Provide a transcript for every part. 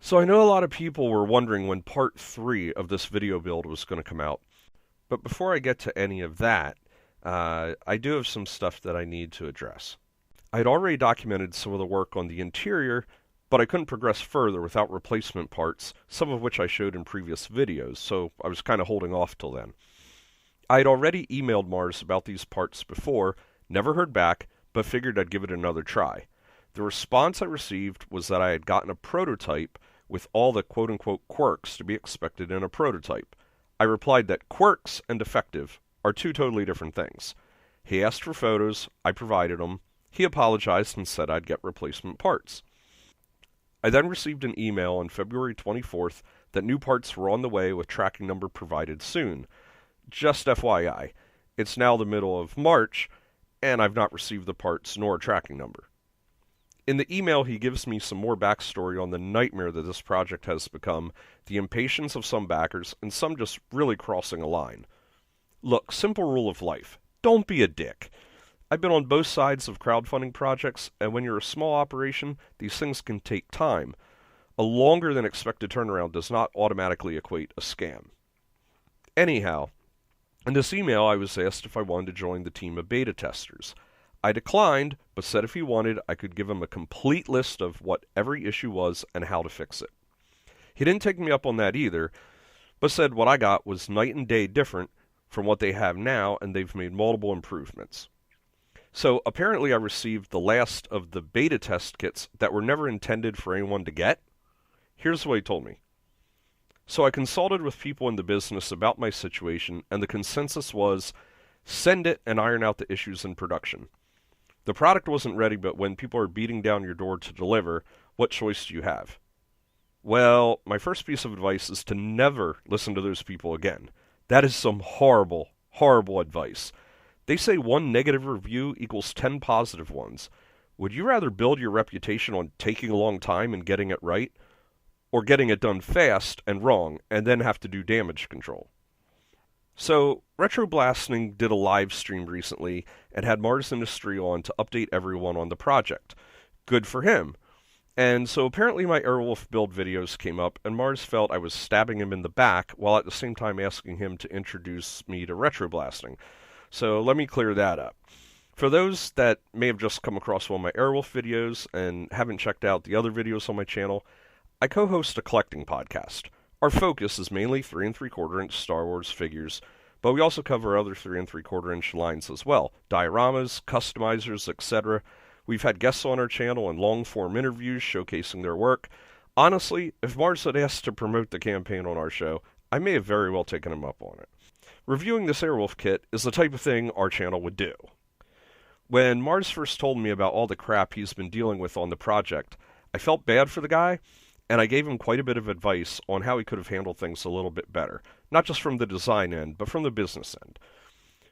So I know a lot of people were wondering when part 3 of this video build was going to come out. But before I get to any of that, I do have some stuff that I need to address. I had already documented some of the work on the interior, but I couldn't progress further without replacement parts, some of which I showed in previous videos, so I was kind of holding off till then. I had already emailed Mars about these parts before, never heard back, but figured I'd give it another try. The response I received was that I had gotten a prototype with all the quote-unquote quirks to be expected in a prototype. I replied that quirks and defective are two totally different things. He asked for photos, I provided them, he apologized and said I'd get replacement parts. I then received an email on February 24th that new parts were on the way with tracking number provided soon. Just FYI, it's now the middle of March, and I've not received the parts nor a tracking number. In the email, he gives me some more backstory on the nightmare that this project has become, the impatience of some backers, and some just really crossing a line. Look, simple rule of life. Don't be a dick. I've been on both sides of crowdfunding projects, and when you're a small operation, these things can take time. A longer than expected turnaround does not automatically equate a scam. Anyhow, in this email, I was asked if I wanted to join the team of beta testers. I declined, but said if he wanted, I could give him a complete list of what every issue was and how to fix it. He didn't take me up on that either, but said what I got was night and day different from what they have now, and they've made multiple improvements. So apparently I received the last of the beta test kits that were never intended for anyone to get. Here's what he told me. So I consulted with people in the business about my situation, and the consensus was, send it and iron out the issues in production. The product wasn't ready, but when people are beating down your door to deliver, what choice do you have? Well, my first piece of advice is to never listen to those people again. That is some horrible, horrible advice. They say one negative review equals 10 positive ones. Would you rather build your reputation on taking a long time and getting it right, or getting it done fast and wrong, and then have to do damage control? So, Retroblasting did a live stream recently and had Mars Industry on to update everyone on the project. Good for him. And so apparently my Airwolf build videos came up, and Mars felt I was stabbing him in the back while at the same time asking him to introduce me to Retroblasting. So let me clear that up. For those that may have just come across one of my Airwolf videos and haven't checked out the other videos on my channel, I co-host a collecting podcast. Our focus is mainly 3 3/4 inch Star Wars figures, but we also cover other 3 3/4 inch lines as well, dioramas, customizers, etc. We've had guests on our channel and long-form interviews showcasing their work. Honestly, if Mars had asked to promote the campaign on our show, I may have very well taken him up on it. Reviewing this Airwolf kit is the type of thing our channel would do. When Mars first told me about all the crap he's been dealing with on the project, I felt bad for the guy, and I gave him quite a bit of advice on how he could have handled things a little bit better, not just from the design end, but from the business end.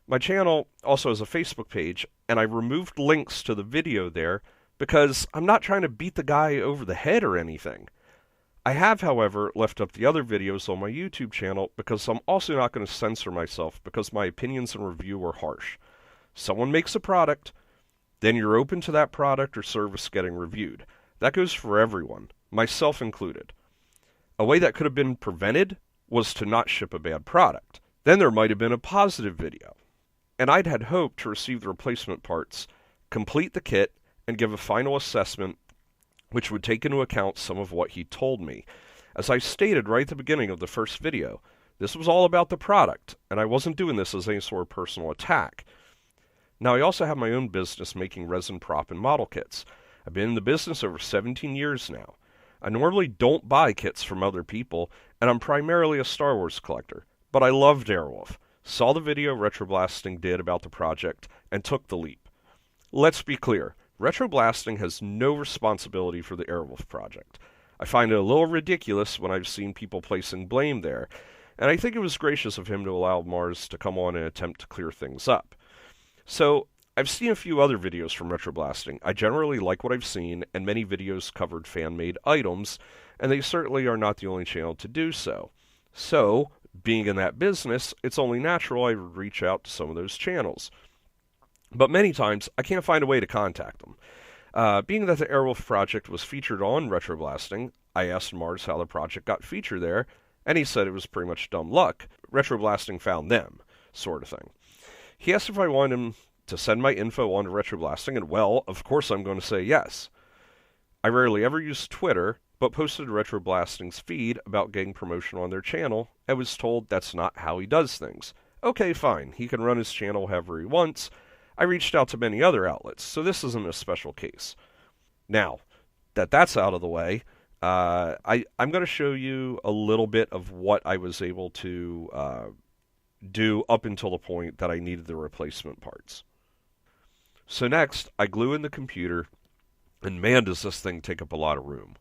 My channel also has a Facebook page, and I removed links to the video there because I'm not trying to beat the guy over the head or anything. I have, however, left up the other videos on my YouTube channel because I'm also not going to censor myself because my opinions and review are harsh. Someone makes a product, then you're open to that product or service getting reviewed. That goes for everyone, myself included. A way that could have been prevented was to not ship a bad product. Then there might have been a positive video. And I'd had hoped to receive the replacement parts, complete the kit, and give a final assessment which would take into account some of what he told me. As I stated right at the beginning of the first video, this was all about the product, and I wasn't doing this as any sort of personal attack. Now, I also have my own business making resin prop and model kits. I've been in the business over 17 years now. I normally don't buy kits from other people, and I'm primarily a Star Wars collector, but I loved Airwolf, saw the video Retroblasting did about the project, and took the leap. Let's be clear, Retroblasting has no responsibility for the Airwolf project. I find it a little ridiculous when I've seen people placing blame there, and I think it was gracious of him to allow Mars to come on and attempt to clear things up. So, I've seen a few other videos from Retroblasting. I generally like what I've seen, and many videos covered fan-made items, and they certainly are not the only channel to do so. So, being in that business, it's only natural I would reach out to some of those channels. But many times, I can't find a way to contact them. Being that the Airwolf project was featured on Retroblasting, I asked Mars how the project got featured there, and he said it was pretty much dumb luck. Retroblasting found them, sort of thing. He asked if I wanted him to send my info on to Retroblasting, and well, of course I'm going to say yes. I rarely ever use Twitter, but posted to Retroblasting's feed about getting promotion on their channel, and was told that's not how he does things. Okay, fine, he can run his channel however he wants. I reached out to many other outlets, so this isn't a special case. Now, that's out of the way, I'm going to show you a little bit of what I was able to do up until the point that I needed the replacement parts. So next, I glue in the computer, and man does this thing take up a lot of room.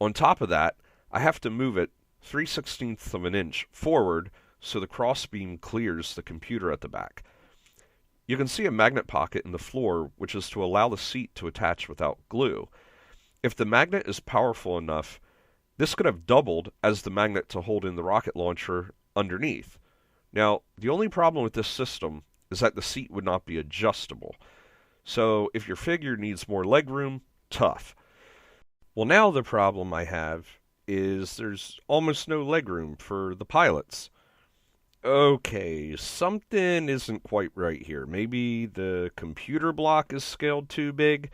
On top of that, I have to move it 3/16 of an inch forward so the crossbeam clears the computer at the back. You can see a magnet pocket in the floor, which is to allow the seat to attach without glue. If the magnet is powerful enough, this could have doubled as the magnet to hold in the rocket launcher underneath. Now, the only problem with this system is that the seat would not be adjustable. So, if your figure needs more legroom, tough. Well, now the problem I have is there's almost no legroom for the pilots. Okay, something isn't quite right here. Maybe the computer block is scaled too big.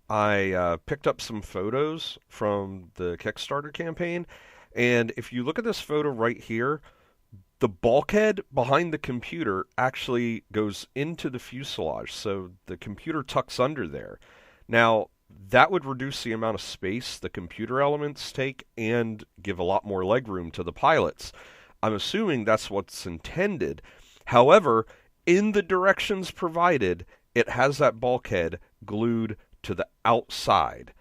I picked up some photos from the Kickstarter campaign, and if you look at this photo right here, the bulkhead behind the computer actually goes into the fuselage, so the computer tucks under there. Now, that would reduce the amount of space the computer elements take and give a lot more legroom to the pilots. I'm assuming that's what's intended. However, in the directions provided, it has that bulkhead glued to the outside.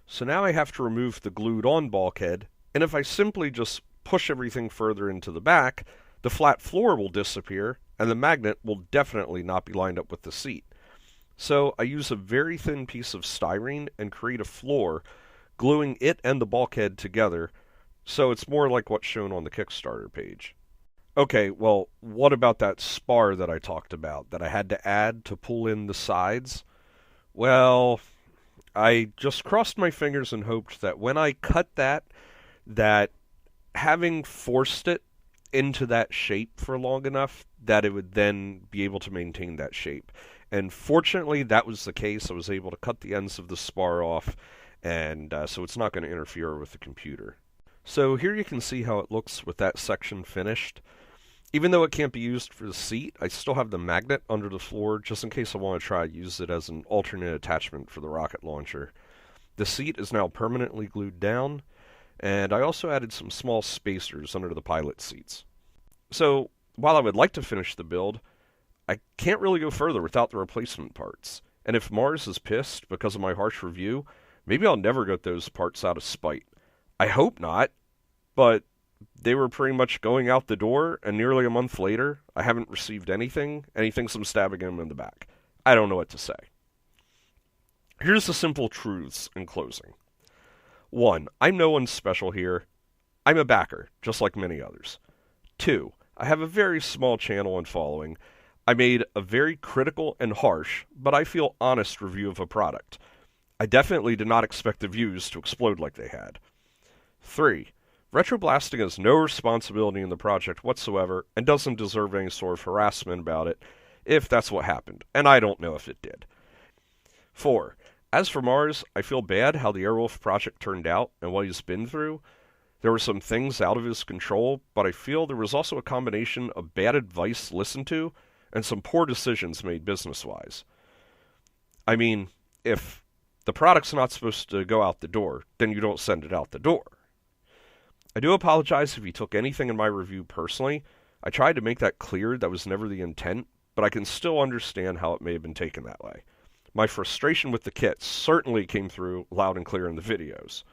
So now I have to remove the glued-on bulkhead, and if I simply just push everything further into the back, the flat floor will disappear, and the magnet will definitely not be lined up with the seat. So I use a very thin piece of styrene and create a floor, gluing it and the bulkhead together, so it's more like what's shown on the Kickstarter page. Okay, well, what about that spar that I talked about, that I had to add to pull in the sides? Well, I just crossed my fingers and hoped that when I cut that having forced it into that shape for long enough, that it would then be able to maintain that shape. And fortunately, that was the case. I was able to cut the ends of the spar off, and so it's not going to interfere with the computer. So here you can see how it looks with that section finished. Even though it can't be used for the seat, I still have the magnet under the floor just in case I want to try to use it as an alternate attachment for the rocket launcher. The seat is now permanently glued down, and I also added some small spacers under the pilot seats. So, while I would like to finish the build, I can't really go further without the replacement parts. And if Mars is pissed because of my harsh review, maybe I'll never get those parts out of spite. I hope not, but they were pretty much going out the door, and nearly a month later, I haven't received anything, and he thinks I'm stabbing him in the back. I don't know what to say. Here's the simple truths in closing. 1. I'm no one special here. I'm a backer, just like many others. 2. I have a very small channel and following. I made a very critical and harsh, but I feel honest review of a product. I definitely did not expect the views to explode like they had. 3. Retroblasting has no responsibility in the project whatsoever and doesn't deserve any sort of harassment about it, if that's what happened, and I don't know if it did. 4. As for Mars, I feel bad how the Airwolf project turned out and what he's been through. There were some things out of his control, but I feel there was also a combination of bad advice listened to and some poor decisions made business-wise. I mean, if the product's not supposed to go out the door, then you don't send it out the door. I do apologize if you took anything in my review personally. I tried to make that clear that was never the intent, but I can still understand how it may have been taken that way. My frustration with the kit certainly came through loud and clear in the videos.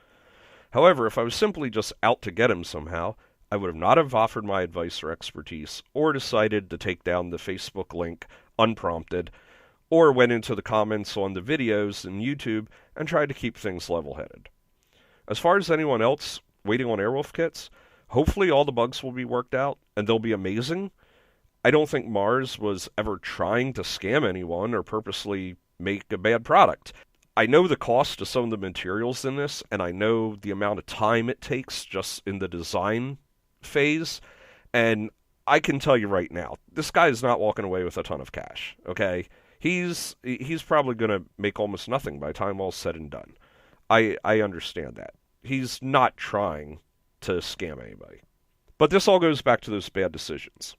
However, if I was simply just out to get him somehow, I would not have offered my advice or expertise, or decided to take down the Facebook link unprompted, or went into the comments on the videos in YouTube and tried to keep things level-headed. As far as anyone else waiting on Airwolf kits, hopefully all the bugs will be worked out, and they'll be amazing. I don't think Mars was ever trying to scam anyone or purposely make a bad product. I know the cost of some of the materials in this, and I know the amount of time it takes just in the design phase, and I can tell you right now, this guy is not walking away with a ton of cash, okay? He's probably going to make almost nothing by the time all's said and done. I understand that. He's not trying to scam anybody. But this all goes back to those bad decisions.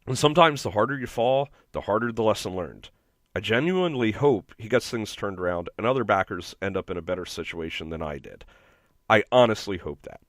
And sometimes the harder you fall, the harder the lesson learned. I genuinely hope he gets things turned around and other backers end up in a better situation than I did. I honestly hope that.